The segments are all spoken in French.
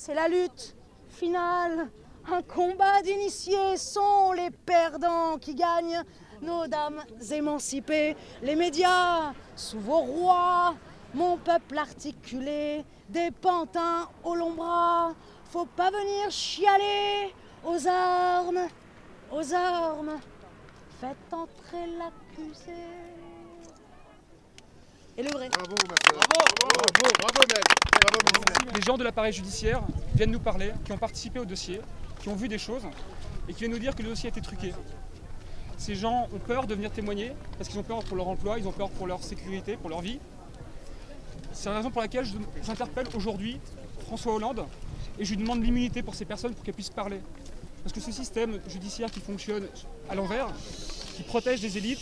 C'est la lutte finale, un combat d'initiés, sont les perdants qui gagnent. Nos dames émancipées, les médias sous vos rois, mon peuple articulé, des pantins au long bras. Faut pas venir chialer aux armes, aux armes. Faites entrer l'accusé. Et le vrai. Bravo, bravo, maître. Les gens de l'appareil judiciaire viennent nous parler, qui ont participé au dossier, qui ont vu des choses et qui viennent nous dire que le dossier a été truqué. Ces gens ont peur de venir témoigner parce qu'ils ont peur pour leur emploi, ils ont peur pour leur sécurité, pour leur vie. C'est la raison pour laquelle j'interpelle aujourd'hui François Hollande et je lui demande l'immunité pour ces personnes pour qu'elles puissent parler. Parce que ce système judiciaire qui fonctionne à l'envers, qui protège les élites,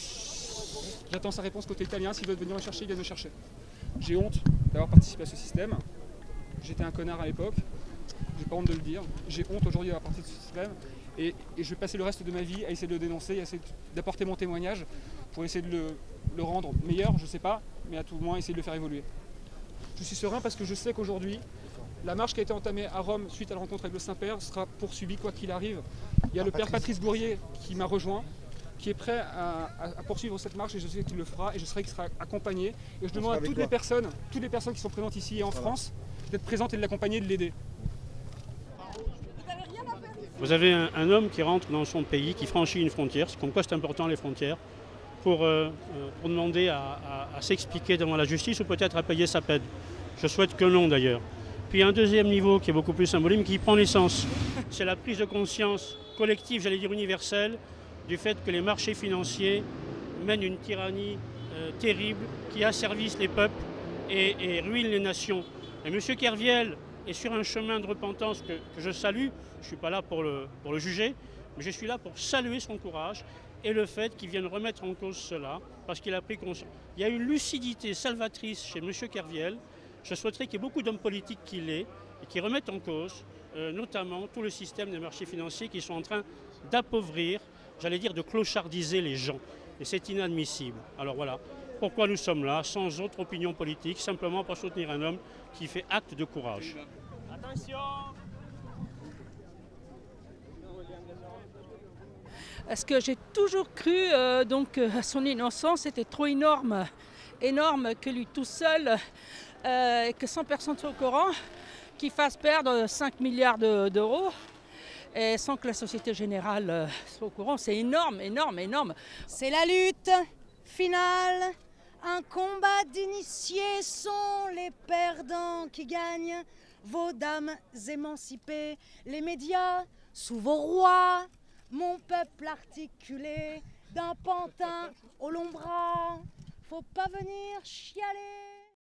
j'attends sa réponse côté italien. S'il veut venir me chercher, il vient me chercher. J'ai honte d'avoir participé à ce système. J'étais un connard à l'époque, j'ai pas honte de le dire. J'ai honte aujourd'hui d'avoir participé à ce système et je vais passer le reste de ma vie à essayer de le dénoncer, à essayer d'apporter mon témoignage pour essayer de le rendre meilleur, je sais pas, mais à tout le moins essayer de le faire évoluer. Je suis serein parce que je sais qu'aujourd'hui, la marche qui a été entamée à Rome suite à la rencontre avec le Saint-Père sera poursuivie quoi qu'il arrive. Il y a le père Patrice Gourier qui m'a rejoint, qui est prêt à poursuivre cette marche et je sais qu'il le fera et je sais qu'il sera accompagné. Et je demande à toutes les personnes qui sont présentes ici et en France d'être présentes et de l'accompagner et de l'aider. Vous avez un homme qui rentre dans son pays, qui franchit une frontière, c'est comme quoi c'est important les frontières, pour demander à s'expliquer devant la justice ou peut-être à payer sa peine. Je souhaite que non d'ailleurs. Puis un deuxième niveau qui est beaucoup plus symbolique, qui prend naissance. C'est la prise de conscience collective, j'allais dire universelle, du fait que les marchés financiers mènent une tyrannie terrible qui asservisse les peuples et ruine les nations. Et M. Kerviel est sur un chemin de repentance que je salue. Je ne suis pas là pour le juger, mais je suis là pour saluer son courage et le fait qu'il vienne remettre en cause cela, parce qu'il a pris conscience. Il y a une lucidité salvatrice chez M. Kerviel. Je souhaiterais qu'il y ait beaucoup d'hommes politiques qui l'aient et qui remettent en cause, notamment tout le système des marchés financiers qui sont en train d'appauvrir, j'allais dire de clochardiser les gens. Et c'est inadmissible. Alors voilà, pourquoi nous sommes là, sans autre opinion politique, simplement pour soutenir un homme qui fait acte de courage. Attention! Parce que j'ai toujours cru à son innocence, c'était trop énorme que lui tout seul, que 100 personnes soient au courant, qu'il fasse perdre 5 milliards d'euros. Et sans que la Société Générale soit au courant, c'est énorme, énorme, énorme. C'est la lutte finale, un combat d'initiés, sont les perdants qui gagnent. Vos dames émancipées, les médias sous vos rois, mon peuple articulé, d'un pantin au long bras. Faut pas venir chialer.